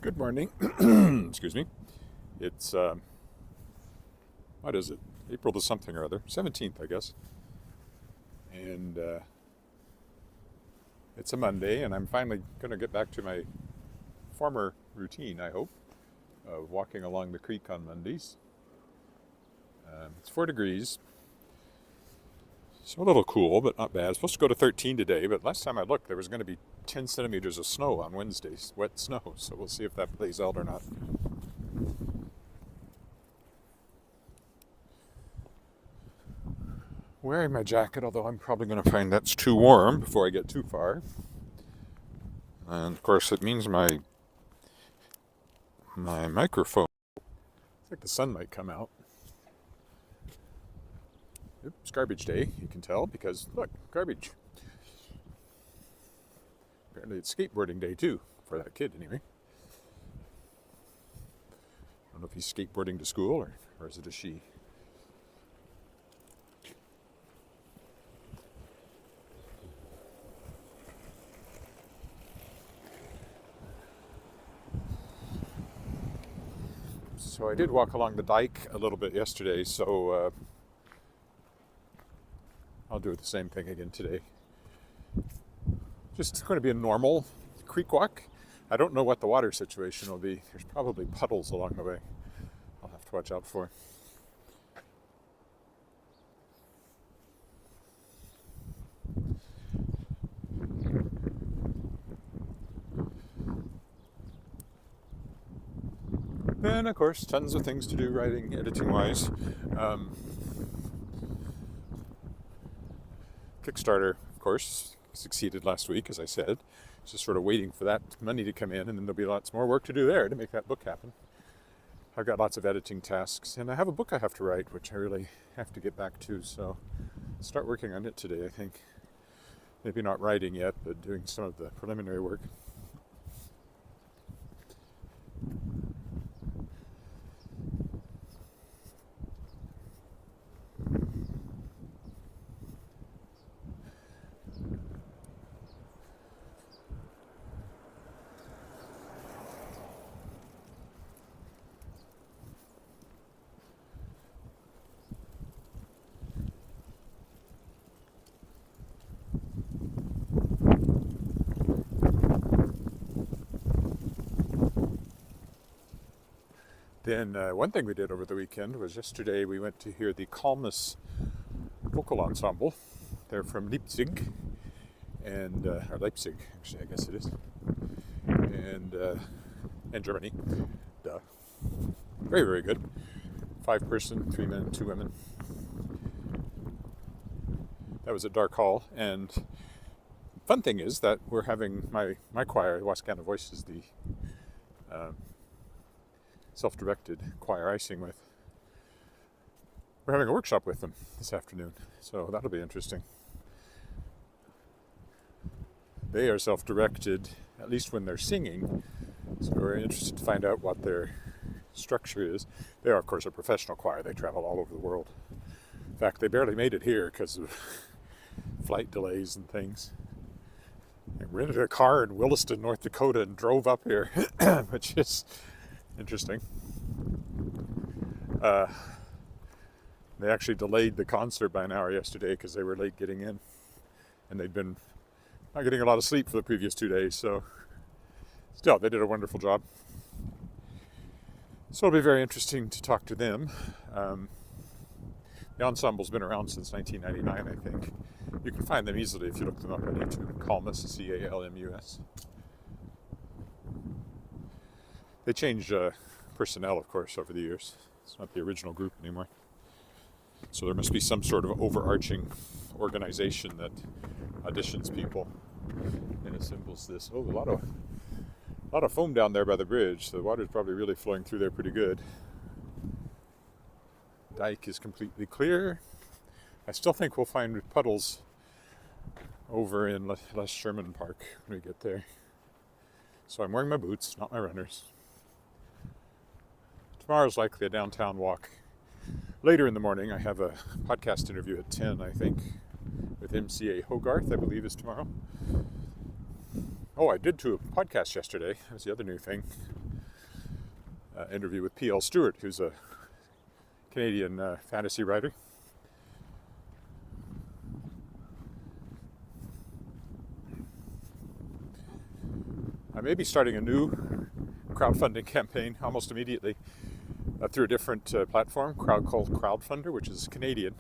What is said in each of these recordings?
Good morning. Excuse me. It's, what is it? April the something or other. 17th, I guess. And it's a Monday, and I'm finally going to get back to my former routine, I hope, of walking along the creek on Mondays. It's 4 degrees. So a little cool, but not bad. It's supposed to go to 13 today, but last time I looked, there was going to be 10 centimeters of snow on Wednesdays, wet snow, so we'll see if that plays out or not. Wearing my jacket, although I'm probably going to find that's too warm before I get too far. And of course, it means my microphone. It's like the sun might come out. It's garbage day, you can tell, because look, garbage. Apparently it's skateboarding day too, for that kid anyway. I don't know if he's skateboarding to school or is it a she. So I did walk along the dike a little bit yesterday, so I'll do the same thing again today. Just going to be a normal creek walk. I don't know what the water situation will be. There's probably puddles along the way I'll have to watch out for. And of course, tons of things to do writing, editing-wise. Kickstarter, of course, succeeded last week, as I said. Just sort of waiting for that money to come in, and then there'll be lots more work to do there to make that book happen. I've got lots of editing tasks, and I have a book I have to write, which I really have to get back to, so I'll start working on it today, I think. Maybe not writing yet, but doing some of the preliminary work. Then one thing we did over the weekend was yesterday we went to hear the Calmus vocal ensemble. They're from Leipzig, and or Leipzig, actually, I guess it is, and Germany. Duh. Very, very good. 5-person, 3 men, 2 women. That was at Dark Hall, and fun thing is that we're having my choir, Wascana Voices, the self-directed choir I sing with. We're having a workshop with them this afternoon, so that'll be interesting. They are self-directed, at least when they're singing, so we're interested to find out what their structure is. They are, of course, a professional choir. They travel all over the world. In fact, they barely made it here because of flight delays and things. They rented a car in Williston, North Dakota, and drove up here, which is interesting. They actually delayed the concert by an hour yesterday because they were late getting in, and they'd been not getting a lot of sleep for the previous 2 days, so still, they did a wonderful job. So it'll be very interesting to talk to them. The ensemble's been around since 1999, I think. You can find them easily if you look them up on YouTube. Calmus, C-A-L-M-U-S. They changed personnel, of course, over the years. It's not the original group anymore. So there must be some sort of overarching organization that auditions people and assembles this. Oh, a lot of foam down there by the bridge. So the water's probably really flowing through there pretty good. Dike is completely clear. I still think we'll find puddles over in Les Sherman Park when we get there. So I'm wearing my boots, not my runners. Tomorrow's likely a downtown walk. Later in the morning, I have a podcast interview at 10, I think, with MCA Hogarth, I believe, is tomorrow. Oh, I did do a podcast yesterday. That was the other new thing. interview with P.L. Stewart, who's a Canadian fantasy writer. I may be starting a new crowdfunding campaign almost immediately through a different platform called Crowdfunder, which is Canadian.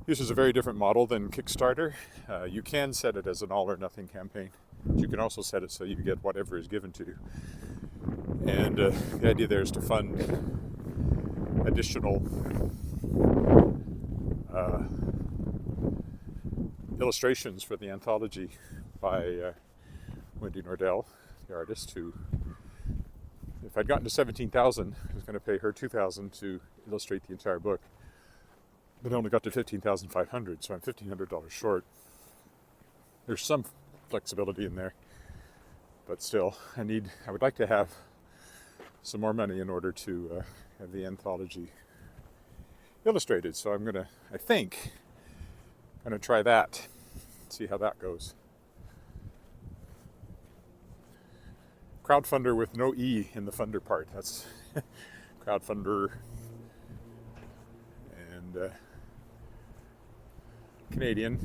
Uses a very different model than Kickstarter. You can set it as an all or nothing campaign. You can also set it so you get whatever is given to you. And the idea there is to fund additional illustrations for the anthology by Wendy Nordell, the artist, who, if I'd gotten to 17,000, I was going to pay her 2,000 to illustrate the entire book, but I only got to 15,500, so I'm $1,500 short. There's some flexibility in there, but still, I would like to have some more money in order to have the anthology illustrated. So I'm gonna try that, see how that goes. Crowdfunder with no E in the funder part. That's Crowdfunder, and Canadian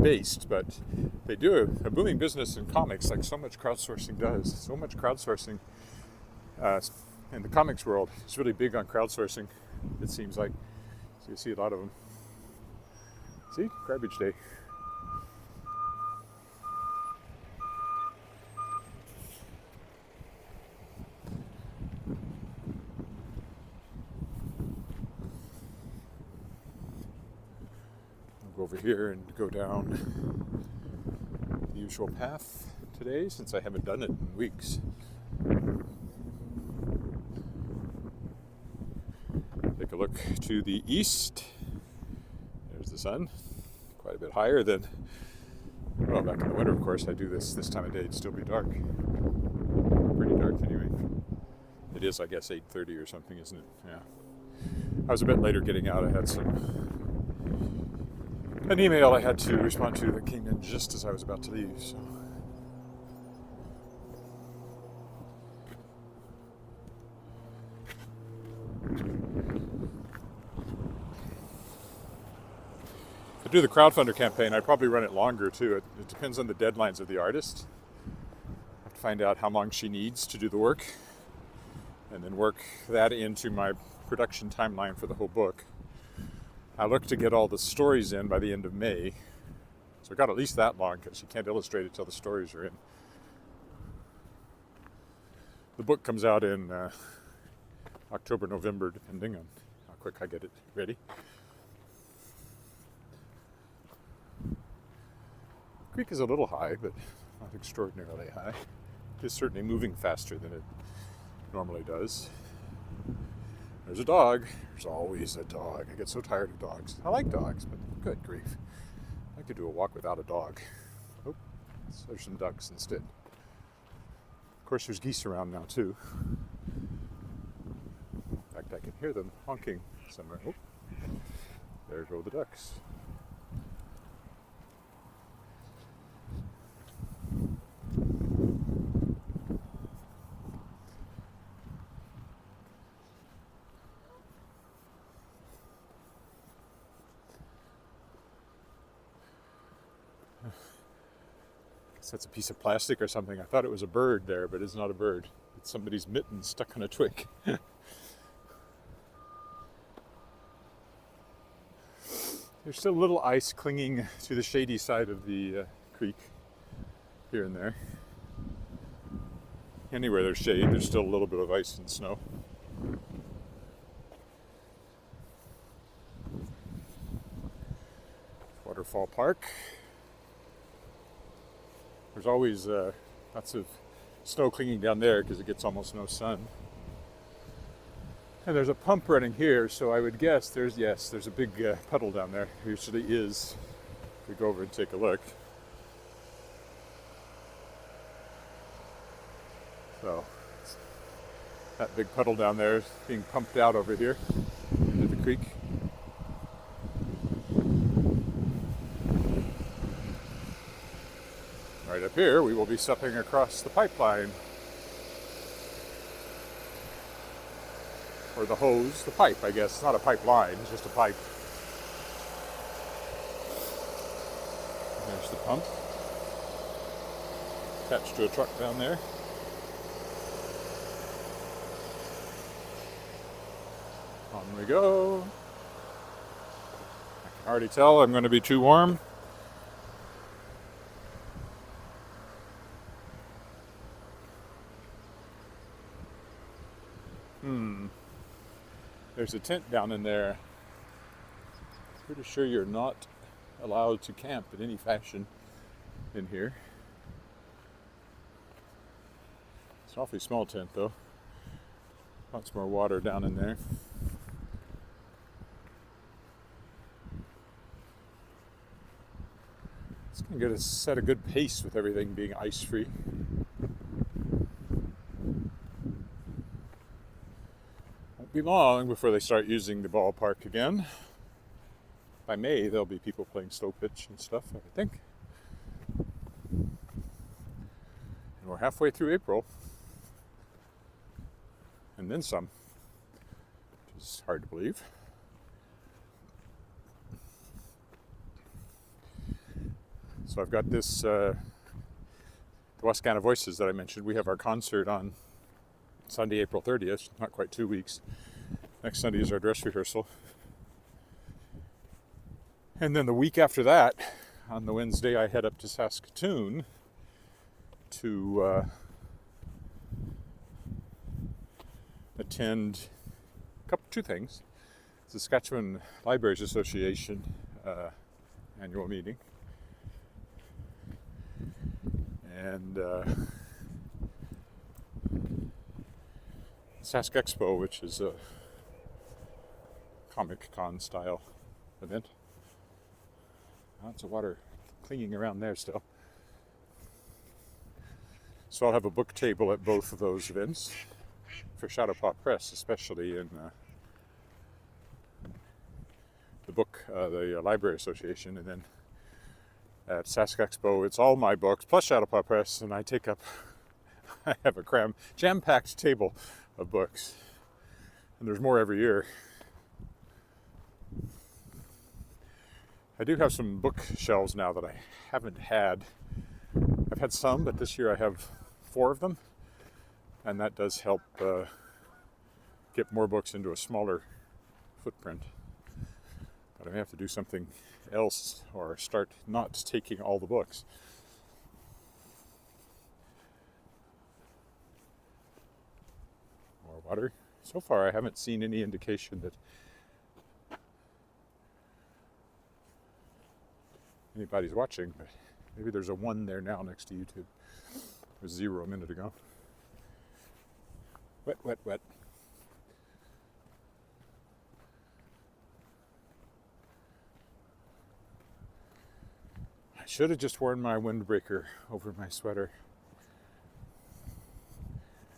based, but they do a booming business in comics, like so much crowdsourcing does. So much crowdsourcing in the comics world is really big on crowdsourcing, it seems like. So you see a lot of them. See? Garbage day. I'll go over here and go down the usual path today, since I haven't done it in weeks. Take a look to the east. There's the sun, quite a bit higher than, well, back in the winter, of course. I do this time of day, it'd still be dark. Pretty dark anyway. It is, I guess, 8:30 or something, isn't it? Yeah. I was a bit later getting out. I had an email I had to respond to that came in just as I was about to leave, so. If I do the crowdfunder campaign, I'd probably run it longer too. It depends on the deadlines of the artist. I have to find out how long she needs to do the work, and then work that into my production timeline for the whole book. I look to get all the stories in by the end of May. So I got at least that long, because you can't illustrate it till the stories are in. The book comes out in October, November, depending on how quick I get it ready. The creek is a little high, but not extraordinarily high. It's certainly moving faster than it normally does. There's a dog. There's always a dog. I get so tired of dogs. I like dogs, but good grief. I could do a walk without a dog. Oh, so there's some ducks instead. Of course, there's geese around now, too. In fact, I can hear them honking somewhere. Oh, there go the ducks. That's a piece of plastic or something. I thought it was a bird there, but it's not a bird. It's somebody's mitten stuck on a twig. There's still a little ice clinging to the shady side of the creek here and there. Anywhere there's shade, there's still a little bit of ice and snow. Waterfall Park. There's always lots of snow clinging down there because it gets almost no sun. And there's a pump running here, so I would guess there's a big puddle down there. There usually is. We go over and take a look. So that big puddle down there is being pumped out over here into the creek. Right up here, we will be stepping across the pipeline. or the hose, the pipe, I guess. It's not a pipeline, it's just a pipe. There's the pump attached to a truck down there. On we go. I can already tell I'm going to be too warm. There's a tent down in there. Pretty sure you're not allowed to camp in any fashion in here. It's an awfully small tent though. Lots more water down in there. It's going to get us set a good pace with everything being ice-free. Won't be long before they start using the ballpark again. By May, there'll be people playing slow pitch and stuff, I think. And we're halfway through April. And then some, which is hard to believe. So I've got this, the Wascana Voices that I mentioned. We have our concert on Sunday, April 30th, not quite 2 weeks. Next Sunday is our dress rehearsal. And then the week after that, on the Wednesday, I head up to Saskatchewan to attend two things. The Saskatchewan Libraries Association annual meeting. And Sask Expo, which is a Comic Con style event. Lots of water clinging around there still. So I'll have a book table at both of those events for Shadowpaw Press, especially in the book, the Library Association, and then at Sask Expo, it's all my books plus Shadowpaw Press, and I have a jam-packed table of books, and there's more every year. I do have some bookshelves now that I haven't had. I've had some, but this year I have 4 of them, and that does help get more books into a smaller footprint. But I may have to do something else or start not taking all the books. More water. So far I haven't seen any indication that anybody's watching, but maybe there's a 1 there now next to YouTube. There was 0 a minute ago. Wet, wet, wet. I should have just worn my windbreaker over my sweater.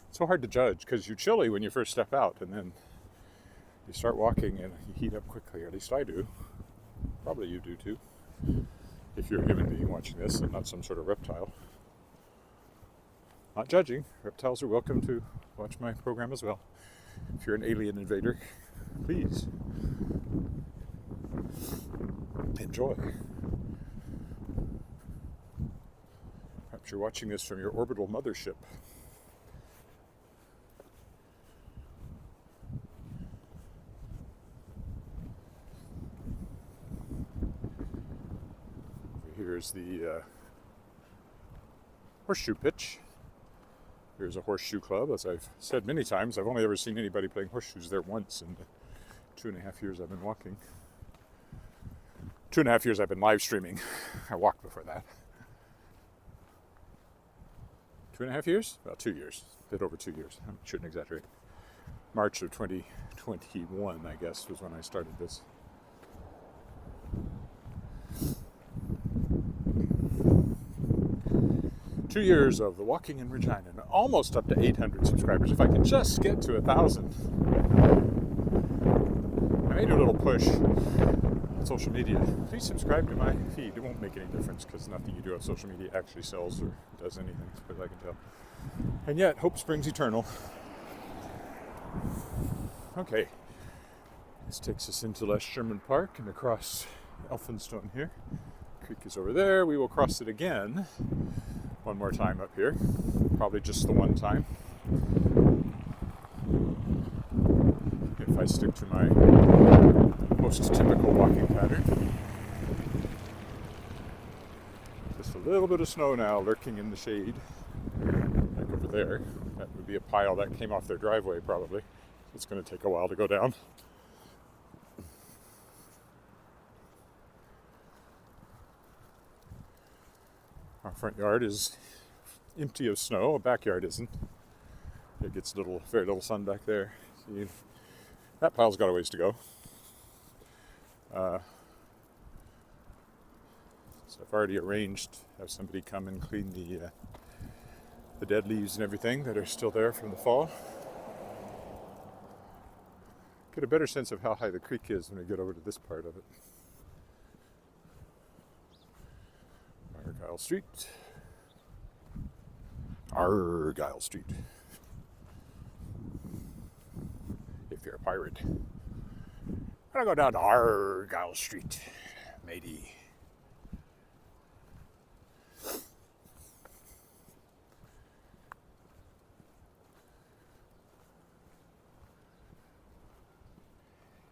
It's so hard to judge because you're chilly when you first step out, and then you start walking and you heat up quickly, or at least I do. Probably you do too, if you're a human being watching this and not some sort of reptile. Not judging. Reptiles are welcome to watch my program as well. If you're an alien invader, please enjoy. Perhaps you're watching this from your orbital mothership. Here's the horseshoe pitch. Here's a horseshoe club. As I've said many times, I've only ever seen anybody playing horseshoes there once in the 2.5 years I've been walking. 2.5 years I've been live streaming. I walked before that. 2.5 years? Well, 2 years. A bit over 2 years. I shouldn't exaggerate. March of 2021, I guess, was when I started this. Two years of the Walking in Regina, and almost up to 800 subscribers. If I can just get to 1,000. I may do a little push on social media. Please subscribe to my feed. It won't make any difference because nothing you do on social media actually sells or does anything, as far as I can tell. And yet, hope springs eternal. Okay, this takes us into Les Sherman Park and across Elphinstone here. The creek is over there. We will cross it again one more time up here, probably just the one time. If I stick to my most typical walking pattern. Just a little bit of snow now lurking in the shade, like over there. That would be a pile that came off their driveway probably. It's going to take a while to go down. Our front yard is empty of snow. Our backyard isn't. It gets very little sun back there. See, that pile's got a ways to go. So I've already arranged to have somebody come and clean the dead leaves and everything that are still there from the fall. Get a better sense of how high the creek is when we get over to this part of it. Argyle Street. Argyle Street. If you're a pirate. I'm gonna go down to Argyle Street, matey.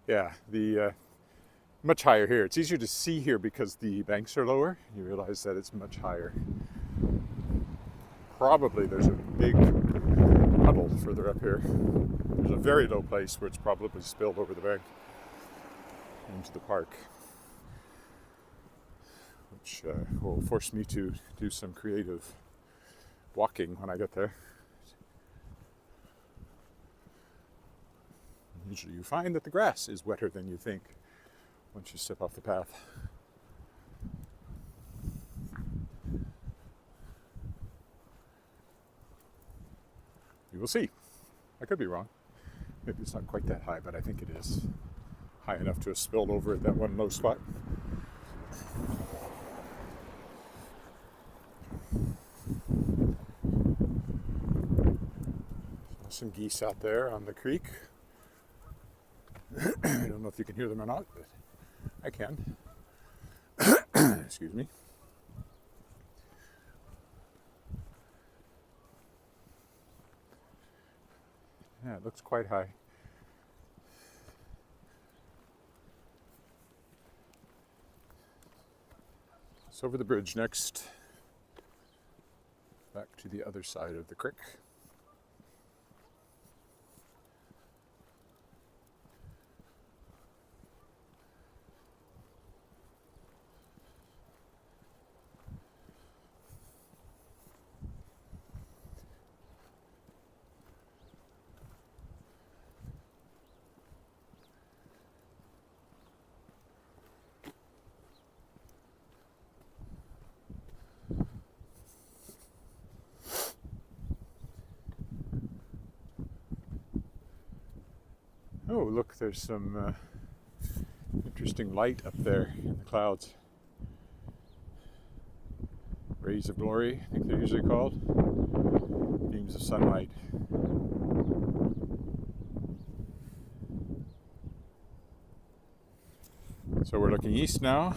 Yeah, the much higher here. It's easier to see here because the banks are lower. You realize that it's much higher. Probably there's a big puddle further up here. There's a very low place where it's probably spilled over the bank into the park, which will force me to do some creative walking when I get there. Usually you find that the grass is wetter than you think once you step off the path. You will see. I could be wrong. Maybe it's not quite that high, but I think it is high enough to have spilled over at that one low spot. Some geese out there on the creek. I don't know if you can hear them or not, but I can. Excuse me. Yeah, it looks quite high. It's over the bridge next, back to the other side of the creek. Oh, look, there's some interesting light up there in the clouds. Rays of glory, I think they're usually called. Beams of sunlight. So we're looking east now,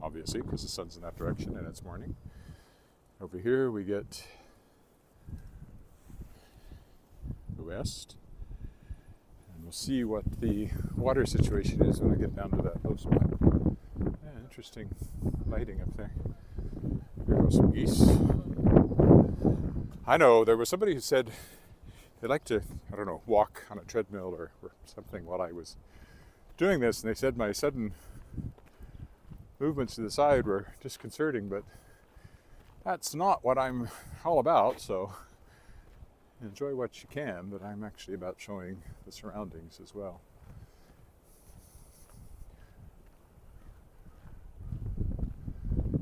obviously, because the sun's in that direction and it's morning. Over here we get the west. We'll see what the water situation is when I get down to that low spot. Yeah, interesting lighting up there. There go some geese. I know, there was somebody who said they like to, I don't know, walk on a treadmill or something while I was doing this, and they said my sudden movements to the side were disconcerting, but that's not what I'm all about, so enjoy what you can, but I'm actually about showing the surroundings as well.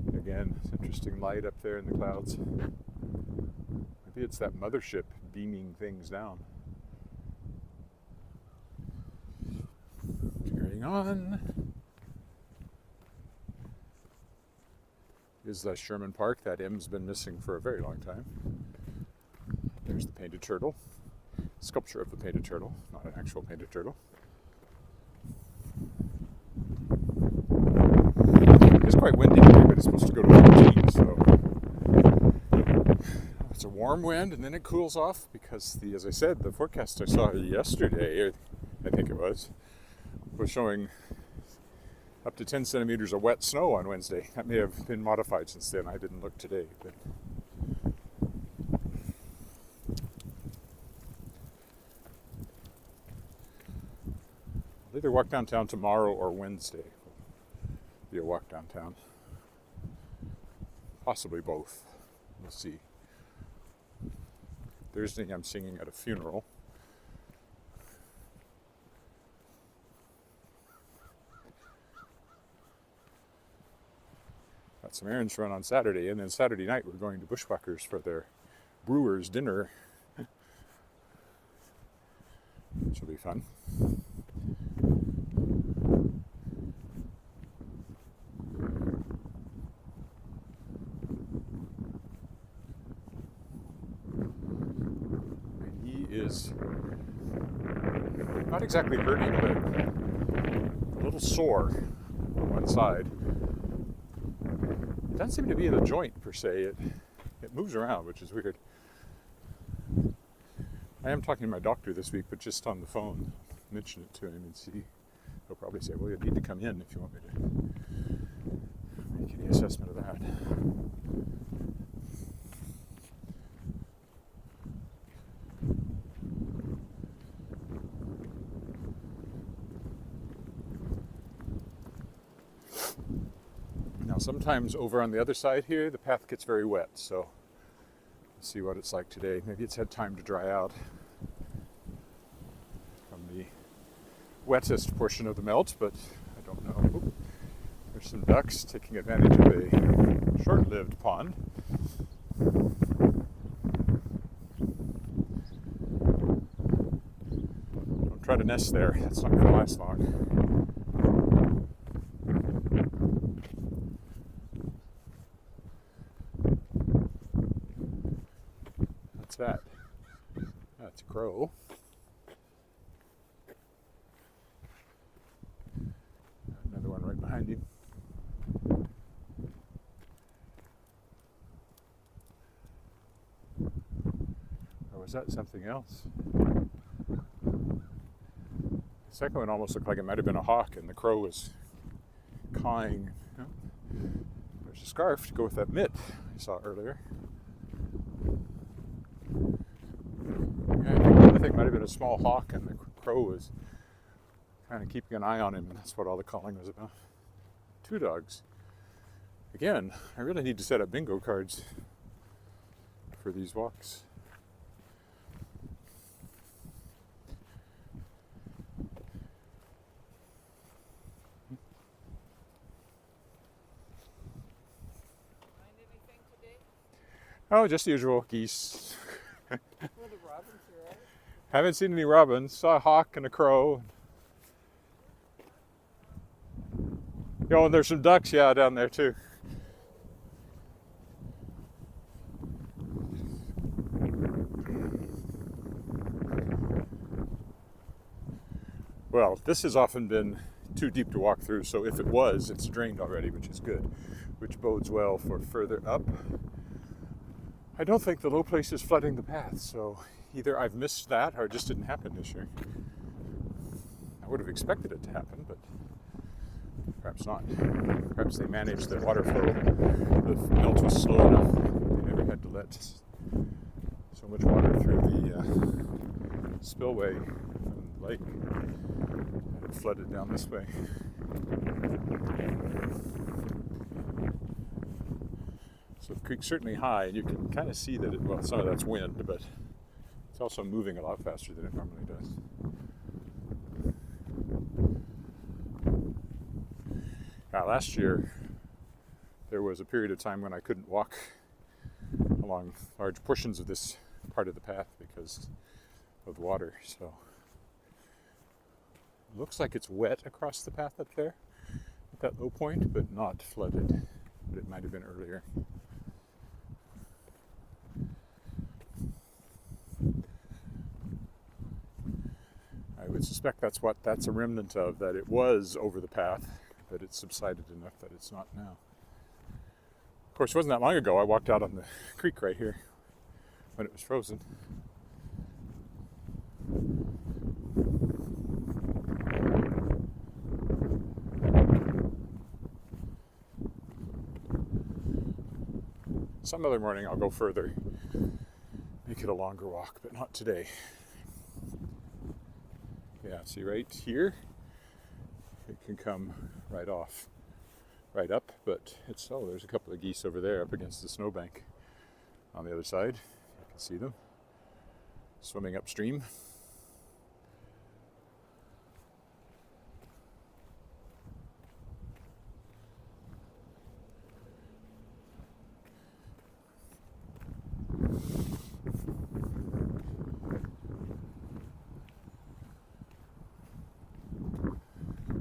Again, it's interesting light up there in the clouds. Maybe it's that mothership beaming things down. Carrying on. Here's the Sherman Park. That M's been missing for a very long time. There's the painted turtle. sculpture of the painted turtle, not an actual painted turtle. It's quite windy today, but it's supposed to go to 14, so it's a warm wind, and then it cools off because as I said, the forecast I saw yesterday, I think it was showing up to 10 centimeters of wet snow on Wednesday. That may have been modified since then. I didn't look today, but I'll either walk downtown tomorrow or Wednesday. Be a walk downtown. Possibly both. We'll see. Thursday I'm singing at a funeral. Got some errands to run on Saturday, and then Saturday night we're going to Bushwhackers for their Brewers dinner. Which will be fun. Is not exactly hurting, but a little sore on one side. It doesn't seem to be in the joint per se. It moves around, which is weird. I am talking to my doctor this week, but just on the phone. Mention it to him and see. He'll probably say, "Well, you need to come in if you want me to make any assessment of that." Sometimes over on the other side here, the path gets very wet, so let's see what it's like today. Maybe it's had time to dry out from the wettest portion of the melt, but I don't know. Oop. There's some ducks taking advantage of a short-lived pond. Don't try to nest there, that's not going to last long. That? That's a crow. Another one right behind you. Or was that something else? The second one almost looked like it might have been a hawk, and the crow was cawing. There's a scarf to go with that mitt I saw earlier. I think it might have been a small hawk, and the crow was kind of keeping an eye on him, and that's what all the calling was about. 2 dogs. Again, I really need to set up bingo cards for these walks. Find anything today? Oh, just the usual geese. Well, the robins are out. Haven't seen any robins. Saw a hawk and a crow. Oh, and there's some ducks, down there too. Well, this has often been too deep to walk through, so if it was, it's drained already, which is good, which bodes well for further up. I don't think the low place is flooding the path, so either I've missed that or it just didn't happen this year. I would have expected it to happen, but perhaps not. Perhaps they managed the water flow. The melt was slow enough. They never had to let so much water through the spillway from the lake. It flooded down this way. So the creek's certainly high, and you can kind of see that some of that's wind, but it's also moving a lot faster than it normally does. Last year, there was a period of time when I couldn't walk along large portions of this part of the path because of water. So it looks like it's wet across the path up there at that low point, but not flooded. But it might have been earlier. would suspect that's a remnant of, that it was over the path, that it's subsided enough that it's not now. Of course, it wasn't that long ago I walked out on the creek right here when it was frozen. Some other morning I'll go further, make it a longer walk, but not today. Yeah, see right here, it can come right off, right up, but there's a couple of geese over there up against the snowbank on the other side. You can see them swimming upstream.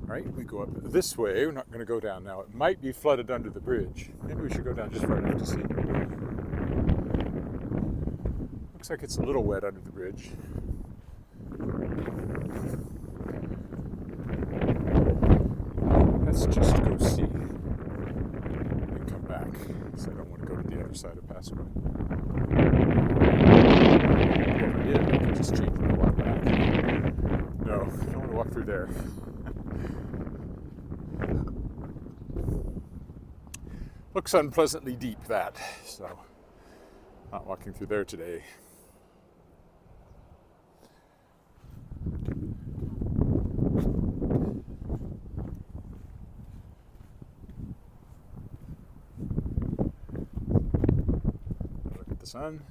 All right, we go up this way. We're not going to go down now. It might be flooded under the bridge. Maybe we should go down just far enough to see. Looks like it's a little wet under the bridge. Let's just go see and come back, because I don't want to go to the other side of Pasqua. If I did, I could just change and walk back. No, I don't want to walk through there. Looks unpleasantly deep, that, so not walking through there today. Look at the sun.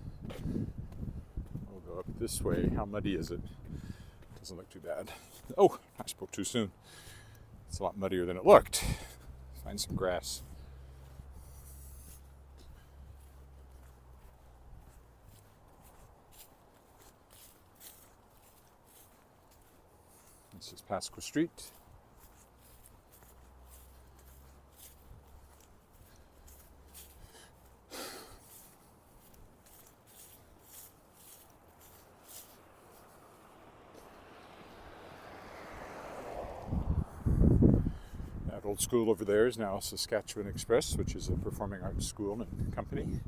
We'll go up this way. How muddy is it? Doesn't look too bad. Oh, I spoke too soon. It's a lot muddier than it looked. Find some grass. This is Pasqua Street. That old school over there is now Saskatchewan Express, which is a performing arts school and company.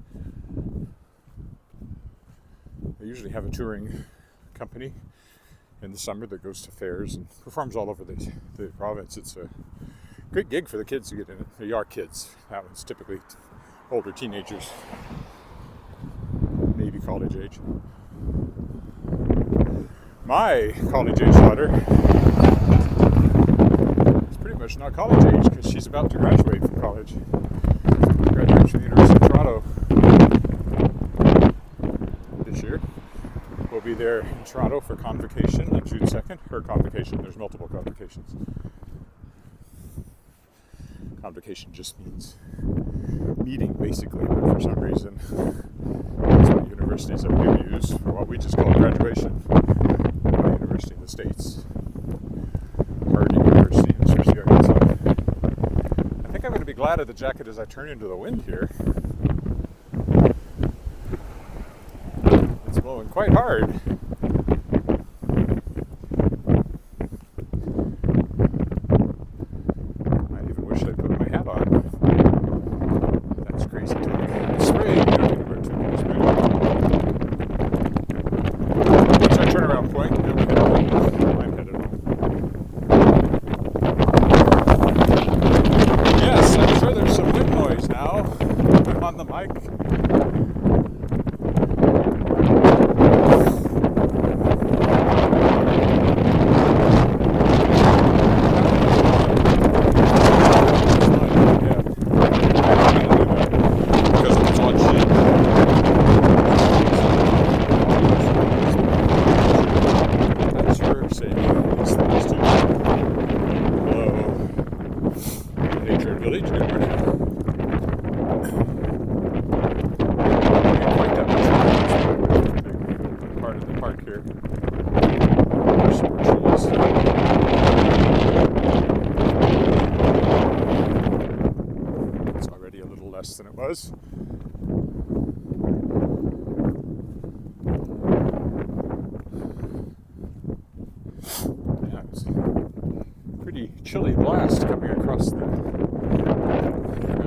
They usually have a touring company in the summer that goes to fairs and performs all over the province. It's a great gig for the kids to get in it. They are kids. That one's typically older teenagers, maybe college age. My college age daughter is pretty much not college age because she's about to graduate from college. Graduates from the University of Toronto this year. We'll be there in Toronto for convocation on June 2nd. Her convocation, there's multiple convocations. Convocation just means meeting, basically, but for some reason, that's what universities up here use for what we just call graduation. My university in the States, Harding University in Searcy, Arkansas. I think I'm going to be glad of the jacket as I turn into the wind here. It's blowing quite hard. I even wish I'd put my hat on. That's crazy talk. Spray, you don't need to wear too much spray. Once I turn around point, then we'll head home. I'm headed home. Yes, I'm sure there's some wind noise now. I'm on the mic. chilly blast coming across the ground there.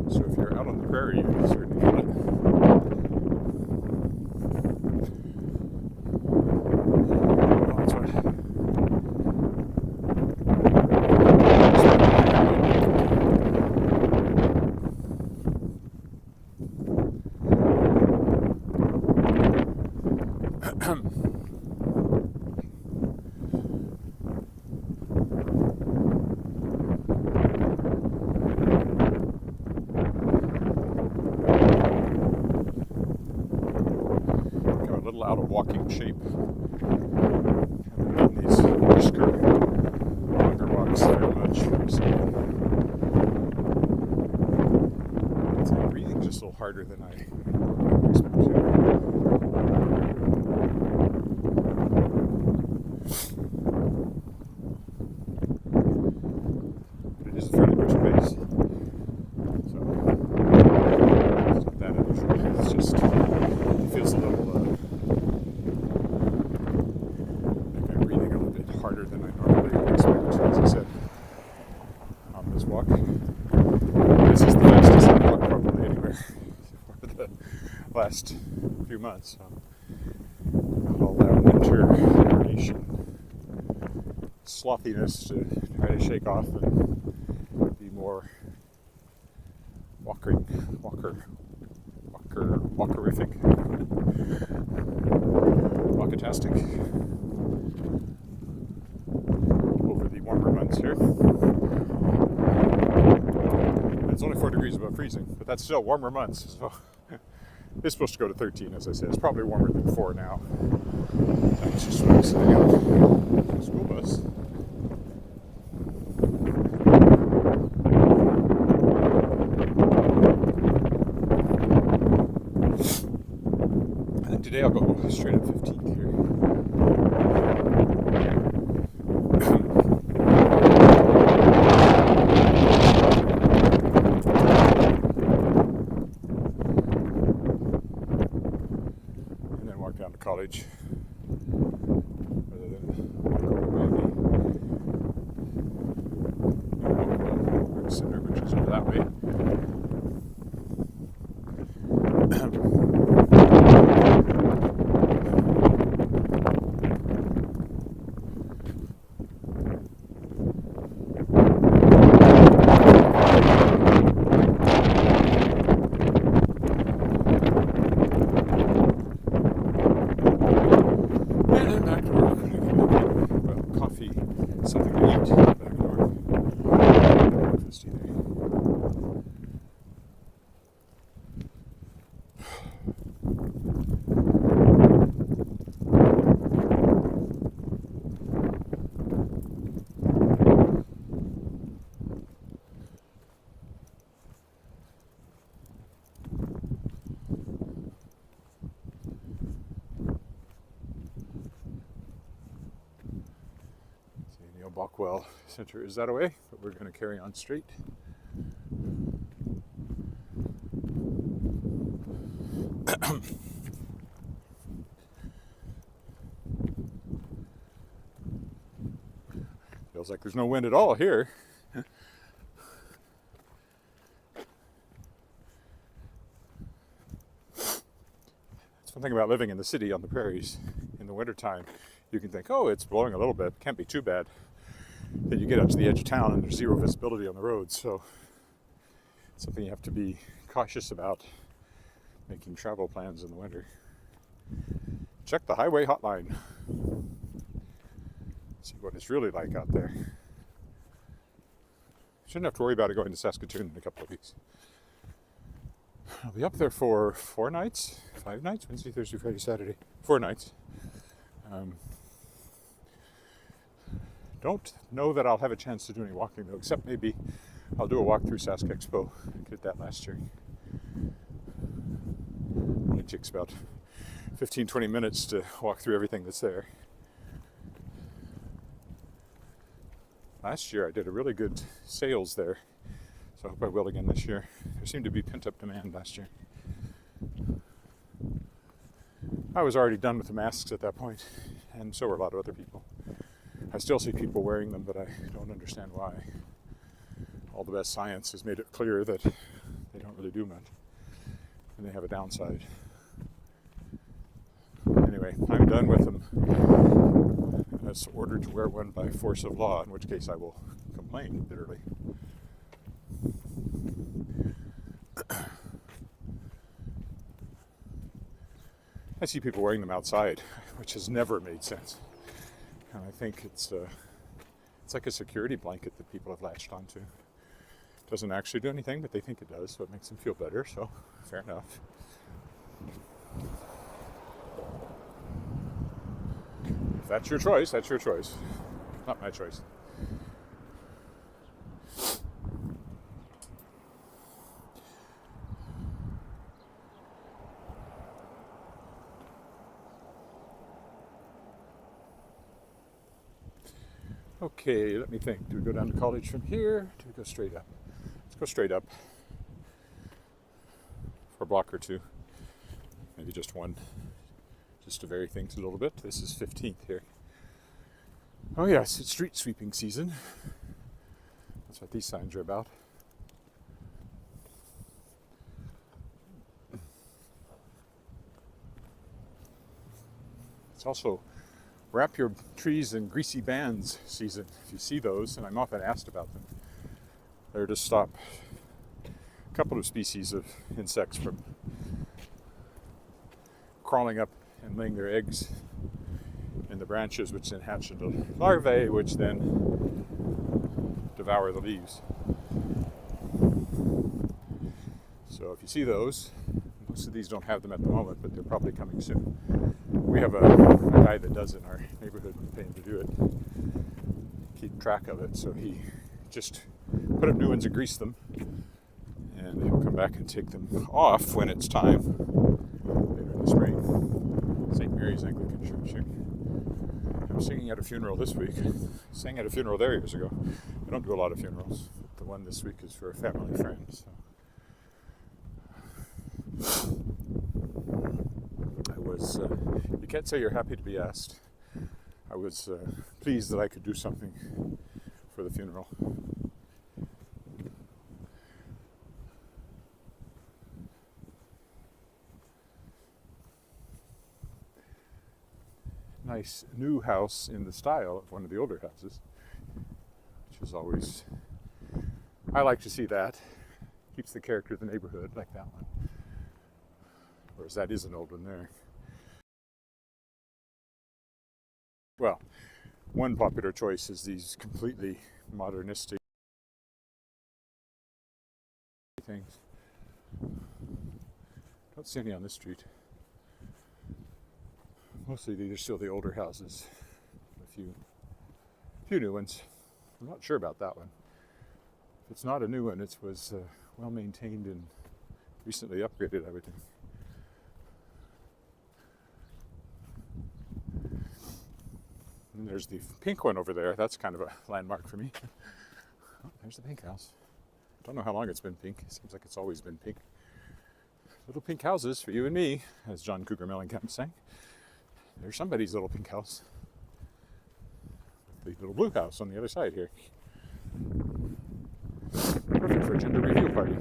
So if you're out on the prairie, you can certainly feel it. Oh, that's right. A little out of walking shape. Haven't done these brisker, longer walks very much. So it's like breathing just a little harder than I expected. But it is a fairly brisk pace. So it's not that unusual. It's just it feels a little harder than I normally expect, as I said, on this walk. This is the fastest I've walked probably anywhere for the last few months. So all that winter hibernation, slothiness to try to shake off and be more walkerific, walkatastic. Over the warmer months here. It's only 4 degrees above freezing, but that's still warmer months. So it's supposed to go to 13, as I said. It's probably warmer than 4 now. That's just what I was sitting on the school bus. I think today I'll go straight up 15th here. Down to college rather than walk over by the center, which is over that way. Something to eat back north. Breakfast either. Bockwell Center is that away, but we're going to carry on straight. Feels like there's no wind at all here. That's one thing about living in the city on the prairies in the wintertime. You can think, oh, it's blowing a little bit, can't be too bad. Then you get up to the edge of town and there's zero visibility on the roads, so it's something you have to be cautious about making travel plans in the winter. Check the highway hotline. See what it's really like out there. Shouldn't have to worry about it going to Saskatchewan in a couple of weeks. I'll be up there for 5 nights, Wednesday, Thursday, Friday, Saturday, 4 nights. Don't know that I'll have a chance to do any walking though, except maybe I'll do a walk through Sask Expo. I did that last year. It only takes about 15-20 minutes to walk through everything that's there. Last year I did a really good sales there, so I hope I will again this year. There seemed to be pent-up demand last year. I was already done with the masks at that point, and so were a lot of other people. I still see people wearing them, but I don't understand why. All the best science has made it clear that they don't really do much, and they have a downside. Anyway, I'm done with them. Unless ordered to wear one by force of law, in which case I will complain bitterly. I see people wearing them outside, which has never made sense. And I think it's like a security blanket that people have latched onto. It doesn't actually do anything, but they think it does, so it makes them feel better, so fair enough. If that's your choice, that's your choice. Not my choice. Okay, let me think. Do we go down to college from here? Do we go straight up? Let's go straight up for a block or two. Maybe just one. Just to vary things a little bit. This is 15th here. Oh yes, it's street sweeping season. That's what these signs are about. It's also wrap your trees in greasy bands season. If you see those, and I'm often asked about them, they're to stop a couple of species of insects from crawling up and laying their eggs in the branches, which then hatch into larvae, which then devour the leaves. So if you see those, most of these don't have them at the moment, but they're probably coming soon. We have a guy that does it in our neighborhood. We pay him to do it, keep track of it. So he just put up new ones and grease them, and he'll come back and take them off when it's time later in the spring. St. Mary's Anglican Church here. I'm singing at a funeral this week. I sang at a funeral there years ago. I don't do a lot of funerals. The one this week is for a family friend. So. You can't say you're happy to be asked. I was pleased that I could do something for the funeral. Nice new house in the style of one of the older houses, which is always, I like to see that. Keeps the character of the neighborhood, like that one. Whereas that is an old one there. Well, one popular choice is these completely modernistic things. Don't see any on this street. Mostly these are still the older houses. A few new ones. I'm not sure about that one. If it's not a new one, it was well maintained and recently upgraded, I would think. And there's the pink one over there. That's kind of a landmark for me. Oh, there's the pink house. Don't know how long it's been pink. It seems like it's always been pink. Little pink houses for you and me, as John Cougar Mellencamp sang. There's somebody's little pink house. The little blue house on the other side here. Perfect for a gender review party.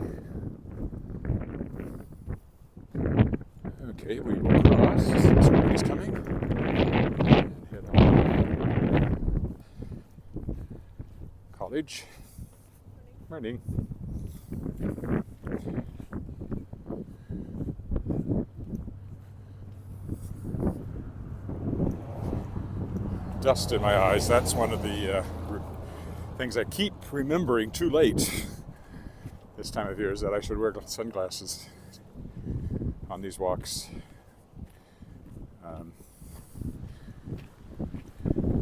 Okay, we will cross. Somebody's coming. Head on. College. Morning. Dust in my eyes. That's one of the things I keep remembering too late this time of year, is that I should wear sunglasses on these walks.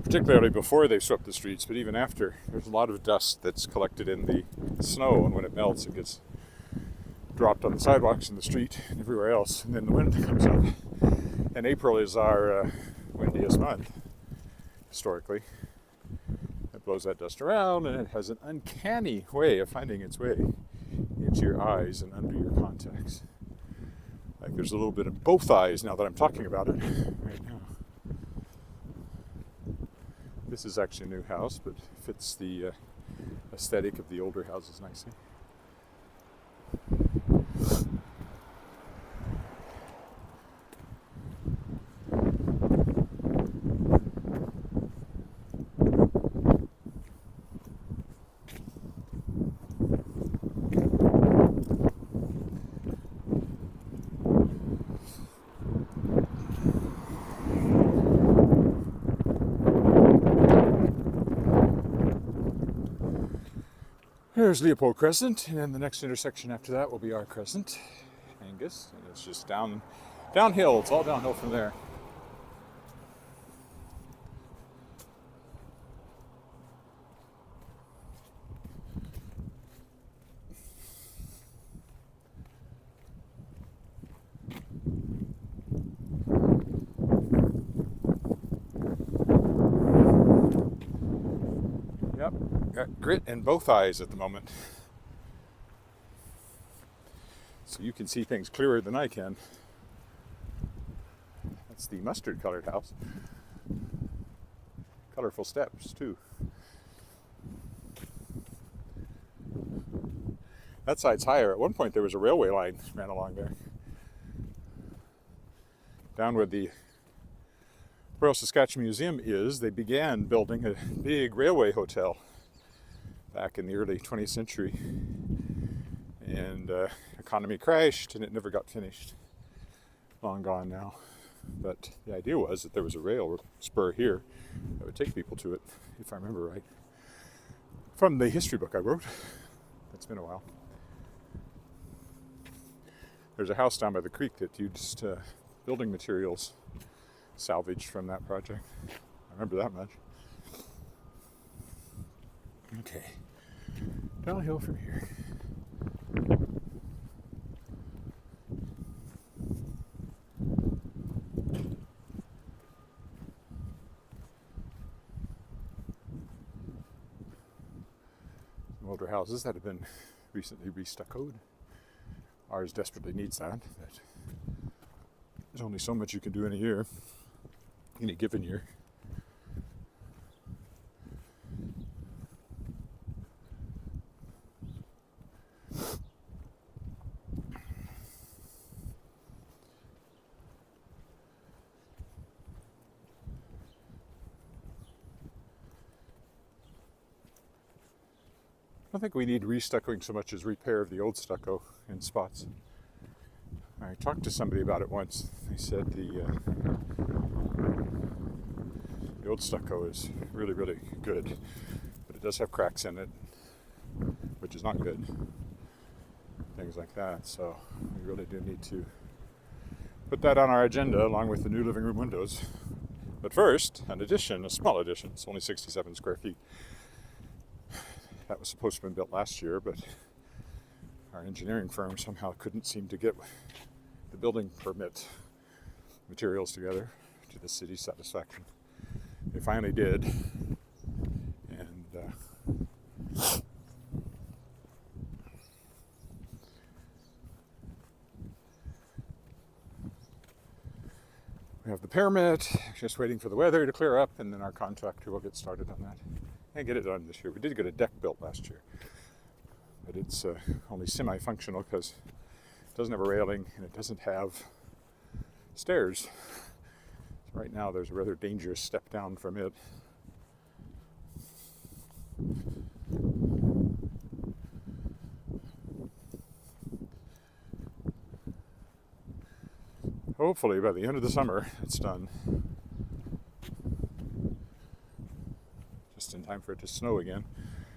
Particularly before they swept the streets, but even after, there's a lot of dust that's collected in the snow, and when it melts, it gets dropped on the sidewalks and the street and everywhere else, and then the wind comes up. And April is our windiest month, historically. It blows that dust around, and it has an uncanny way of finding its way into your eyes and under your contacts. Like there's a little bit of both eyes now that I'm talking about it right now. This is actually a new house, but fits the aesthetic of the older houses nicely. There's Leopold Crescent, and then the next intersection after that will be our Crescent, Angus, and it's just downhill. It's all downhill from there. Yep, got grit in both eyes at the moment. So you can see things clearer than I can. That's the mustard colored house. Colorful steps too. That side's higher. At one point there was a railway line ran along there. Down where the Royal Saskatchewan Museum is, they began building a big railway hotel back in the early 20th century. And economy crashed and it never got finished. Long gone now. But the idea was that there was a rail spur here that would take people to it, if I remember right. From the history book I wrote. It's been a while. There's a house down by the creek that used building materials salvaged from that project. I remember that much. Okay. Downhill from here. Some older houses that have been recently restuccoed. Ours desperately needs that. But there's only so much you can do in a year, any given year. I don't think we need restuccoing so much as repair of the old stucco in spots. I talked to somebody about it once. They said the old stucco is really, really good, but it does have cracks in it, which is not good. Things like that. So we really do need to put that on our agenda along with the new living room windows. But first, an addition, a small addition. It's only 67 square feet. That was supposed to have been built last year, but our engineering firm somehow couldn't seem to get the building permit materials together to the city's satisfaction. They finally did, and we have the permit, just waiting for the weather to clear up, and then our contractor will get started on that and get it done this year. We did get a deck built last year, but it's only semi-functional because it doesn't have a railing and it doesn't have stairs. So right now there's a rather dangerous step down from it. Hopefully by the end of the summer it's done. Just in time for it to snow again,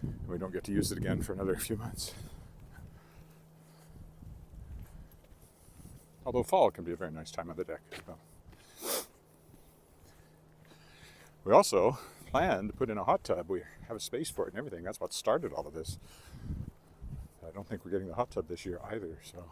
and we don't get to use it again for another few months. Although fall can be a very nice time on the deck as well. We also plan to put in a hot tub. We have a space for it and everything. That's what started all of this. I don't think we're getting the hot tub this year either, so.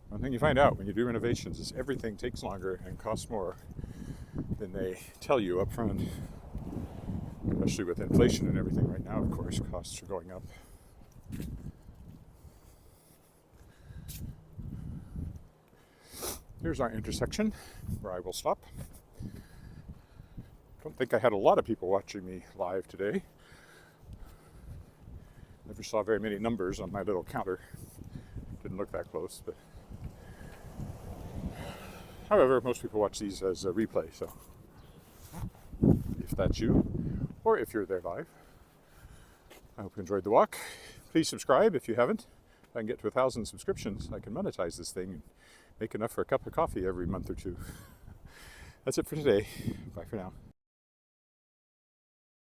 One thing you find out when you do renovations is everything takes longer and costs more than they tell you up front. Especially with inflation and everything right now, of course, costs are going up. Here's our intersection where I will stop. Don't think I had a lot of people watching me live today. Never saw very many numbers on my little counter. Didn't look that close, but however, most people watch these as a replay, so if that's you, or if you're there live, I hope you enjoyed the walk. Please subscribe if you haven't. If I can get to 1,000 subscriptions, I can monetize this thing and make enough for a cup of coffee every month or two. That's it for today. Bye for now.